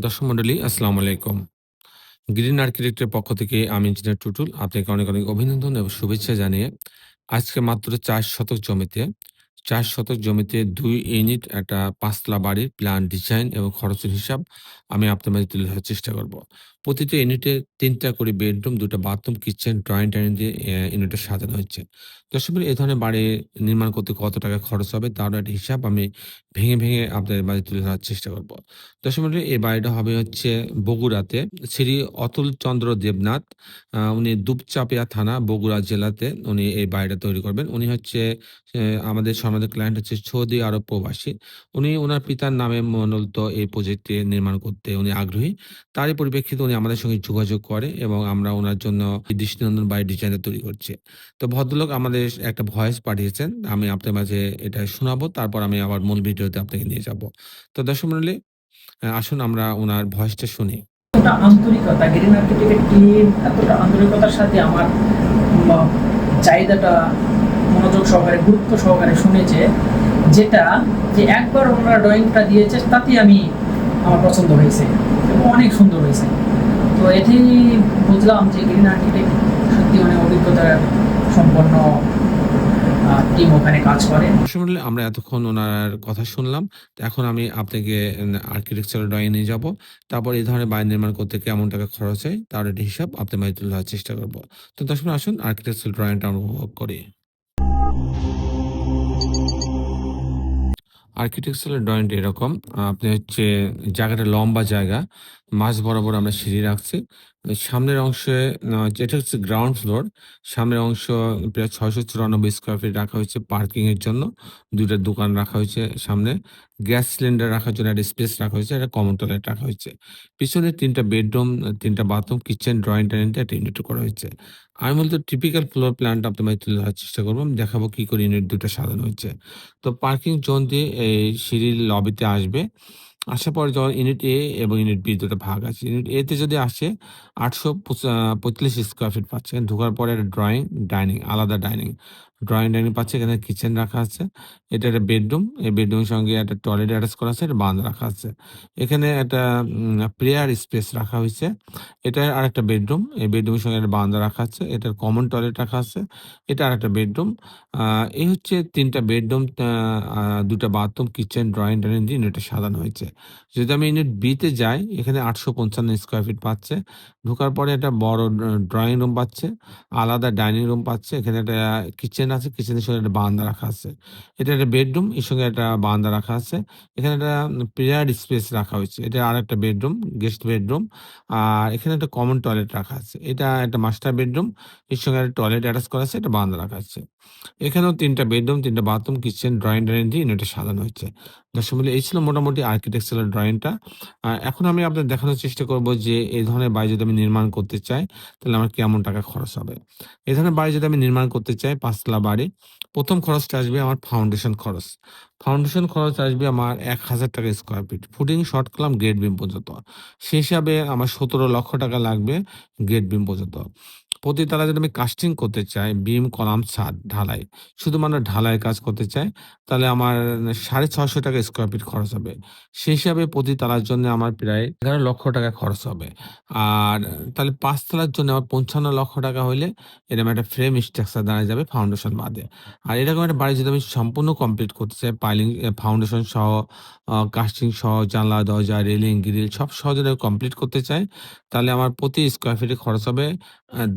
দর্শক মন্ডলী আসসালামু আলাইকুম। গ্রিন আর্কিটেক্টের পক্ষ থেকে আমি ইঞ্জিনিয়ার টুটুল। আপনাকে অনেক, অনেক অভিনন্দন এবং শুভেচ্ছা জানিয়ে আজকে মাত্র ৪ শতক জমিতে ২ ইউনিট একটা ৫ তলা বাড়ির প্ল্যান, ডিজাইন এবং খরচের হিসাব আমি আপনার মাঝে তুলে ধরার চেষ্টা করব। প্রতিটা ইউনিটে ৩ টা করে বেডরুম, ২ টা বাথরুম, কিচেন, ড্রয়িং ডাইনিং দিয়ে ইউনিটটা সাজানো হয়েছে। দর্শক মন্ডলী এই ধরনের বাড়ি নির্মাণ করতে কত টাকা খরচ হবে তারও একটা হিসাব আমি ভেঙে, ভেঙে আপনাদের মাঝে তুলে ধরার চেষ্টা করব। দর্শক মন্ডলী এই বাড়িটা হবে হচ্ছে বগুড়াতে শ্রী অতুল চন্দ্র দেবনাথ। উনি দুপচাঁপিয়া থানা, বগুড়া জেলাতে উনি এই বাড়িটা তৈরি করবেন। উনি হচ্ছে এ আমাদের সম্মানিত ক্লায়েন্ট হচ্ছে সৌদি আরব প্রবাসী। উনি উনার পিতার নামে মূলত এই প্রজেক্টটি নির্মাণ করতে উনি আগ্রহী। তারই পরিপ্রেক্ষিতে উনি আমাদের সঙ্গে যোগাযোগ করে এবং আমরা উনার জন্য এই দৃষ্টিনন্দন বাড়ির ডিজাইনটা তৈরি করছি। তো ভদ্রলোক আমাদের একটা ভয়েস পাঠিয়েছেন। আমি আপনার মাঝে এটা শোনাবো। তারপর আমি আবার মূল ভিডিওতে আপনাকে নিয়ে যাব। তো দর্শক মন্ডলী আসুন আমরা উনার ভয়েসটা শুনি। এতটা আন্তরিকতা গ্রিন আর্কিটেক্টের টিম এতটা আন্তরিকতার সাথে আমার বা চাহিদাটা মনোযোগ সহকারে গুরুত্ব সহকারে শুনেছে, যেটা যে একবার ওনারা ড্রয়িংটা দিয়েছে তাতেই আমার পছন্দ হয়েছে এবং অনেক সুন্দর হয়েছে। তো এটি বুঝলাম যে গ্রিন আর্কিটেক্ট সত্যি অনেক অভিজ্ঞতা সম্পন্ন টিম ওখানে কাজ করে। শুনলে আমরা এতক্ষণ উনার কথা শুনলাম। তো এখন আমি আপনাকে আর্কিটেকচারাল ড্রয়িং নিয়ে যাবো। তারপর এই ধরনের বাড়ি নির্মাণ করতে কেমন টাকা খরচ হয় তার একটা হিসাব আপনার মাঝে তুলে ধরার চেষ্টা করব। তো দর্শক আসুন আর্কিটেকচারাল ড্রয়িংটা আমরা উপভোগ করি। আর্কিটেকচারাল ড্রয়িংটা এরকম। আপনি হচ্ছে জায়গাটা লম্বা জায়গা। মাঝ বরাবর আমরা সিঁড়ি রাখছি। সামনের অংশে যেটা হচ্ছে গ্রাউন্ড ফ্লোর। সামনের অংশ প্রায় ৬৯৪ স্কয়ার ফিট রাখা হয়েছে পার্কিং এর জন্য। ২ টা দোকান রাখা হয়েছে সামনে। গ্যাস সিলিন্ডার রাখার জন্য একটা স্পেস রাখা হয়েছে, একটা কমন টয়লেট রাখা হয়েছে। পিছনে ৩ টা বেডরুম, 3 টা বাথরুম, কিচেন, ড্রয়িং ডাইনিং দিয়ে একটা ইউনিট করা হয়েছে। আমি মূলত টিপিক্যাল ফ্লোর প্ল্যানটা আপনার মাঝে তুলে ধরার চেষ্টা করব। আমি দেখাবো কি করে ইউনিট ২ টা সাজানো হয়েছে। তো পার্কিং জোন দিয়ে এই সিঁড়ির লবিতে আসবে। আসার পরে যখন ইউনিট এ এবং ইউনিট বি ২ টা ভাগ আছে। ইউনিট এ তে যদি আসে ৮৪৫ স্কয়ার ফিট পাচ্ছেন। ঢোকার পরে একটা ড্রয়িং, ডাইনিং, আলাদা ডাইনিং। ড্রয়িং ডাইনিং পাচ্ছে, এখানে কিচেন রাখা আছে। এটা একটা বেডরুম। এই বেডরুমের সঙ্গে একটা টয়লেট অ্যাটাচ করা আছে, একটা বারান্দা রাখা আছে। এখানে একটা প্রেয়ার স্পেস রাখা হইছে। এটা আরেকটা বেডরুম। এই বেডরুমের সঙ্গে একটা বারান্দা রাখা আছে। এটার কমন টয়লেট রাখা আছে। এটা আরেকটা বেডরুম। আ এই হচ্ছে ৩ টা বেডরুম, ২ টা বাথরুম, কিচেন, ড্রয়িং ডাইনিং দিয়ে ইউনিটটা সাজানো হয়েছে। যদি আমি ইউনিট বি তে যাই, এখানে ৮৫৫ স্কয়ার ফিট পাচ্ছে। ঢোকার পরে একটা বড় ড্রয়িং রুম পাচ্ছে, আলাদা ডাইনিং রুম পাচ্ছে। এখানে একটা কিচেন আছে, কিচেনের সঙ্গে একটা বারান্দা রাখা আছে। এটা একটা বেডরুম, এর সঙ্গে একটা বারান্দা রাখা আছে। এখানে একটা প্রেয়ার স্পেস রাখা হয়েছে। এটা আরেকটা বেডরুম, গেস্ট বেডরুম। আর এখানে একটা কমন টয়লেট রাখা আছে। এটা একটা মাস্টার বেডরুম, এর সঙ্গে একটা টয়লেট অ্যাটাচ করা আছে, একটা বারান্দা রাখা আছে। এখানেও ৩ টা বেডরুম, ৩ টা বাথরুম, কিচেন, ড্রয়িং ডাইনিং দিয়ে ইউনিটটা সাজানো হয়েছে। দর্শক মণ্ডলী এই ছিল মোটামুটি আর্কিটেকচারাল ড্রয়িংটা। এখন আমি আপনাদের দেখানোর চেষ্টা করব যে এই ধরনের বাড়ি যদি আমি নির্মাণ করতে চাই, তাহলে আমার কেমন টাকা খরচ হবে। এই ধরনের বাড়ি যদি আমি নির্মাণ করতে চাই ৫ তলা বাড়ি, ১ম খরচটা আসবে আমার ফাউন্ডেশন খরচ। ফাউন্ডেশন খরচ আসবে আমার ৳১,০০০ square feet. Footing, short column, grade beam পর্যন্ত। সে হিসাবে আমার ৳১৭,০০,০০০ লাগবে গ্রেড বিম পর্যন্ত। প্রতি তলায় যদি আমি কাস্টিং করতে চাই, বিম, কলাম, ছাদ, ঢালাই, শুধুমাত্র ঢালাইয়ের কাজ করতে চাই, তাহলে আমার ৳৬৫০ স্কয়ার ফিট খরচ হবে। সেই হিসাবে প্রতি তলার জন্য আমার প্রায় ৳১১,০০,০০০ খরচ হবে। আর তাহলে ৫ তলার জন্য আমার ৳৫৫,০০,০০০ হইলে এরকম একটা ফ্রেম স্ট্রাকচার দাঁড়ায় যাবে ফাউন্ডেশন বাদে। আর এরকম একটা বাড়ি যদি আমি সম্পূর্ণ কমপ্লিট করতে চাই, পাইলিং, ফাউন্ডেশন সহ, কাস্টিং সহ, জানলা, দরজা, রেলিং, গ্রিল সব সহ যদি আমি কমপ্লিট করতে চাই, তাহলে আমার প্রতি স্কয়ার ফিটে খরচ হবে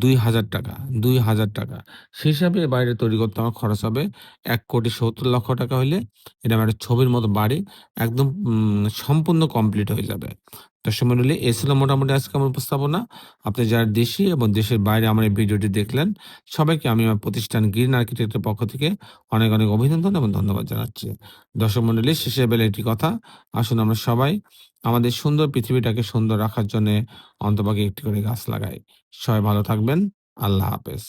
৳২,০০০, ৳২,০০০। সেই হিসাবে এই বাড়িটা তৈরি করতে আমার খরচ হবে ৳১,৭০,০০,০০০ হইলে এরকম একটা ছবির মতো বাড়ি একদম সম্পূর্ণ কমপ্লিট হয়ে যাবে। দর্শক মণ্ডলী এ ছিল মোটামুটি আজকে আমার উপস্থাপনা। আপনি যারা দেশি এবং দেশের বাইরে আমার এই ভিডিওটি দেখলেন, সবাইকে আমি আমার প্রতিষ্ঠান গ্রিন আর্কিটেক্টের পক্ষ থেকে অনেক, অনেক অভিনন্দন এবং ধন্যবাদ জানাচ্ছি। দর্শক মণ্ডলী শেষে বেলা একটি কথা, আসুন আমরা সবাই আমাদের সুন্দর পৃথিবীটাকে সুন্দর রাখার জন্যে অন্তপাকে একটি করে গাছ লাগাই। সবাই ভালো থাকবেন। আল্লাহ হাফেজ।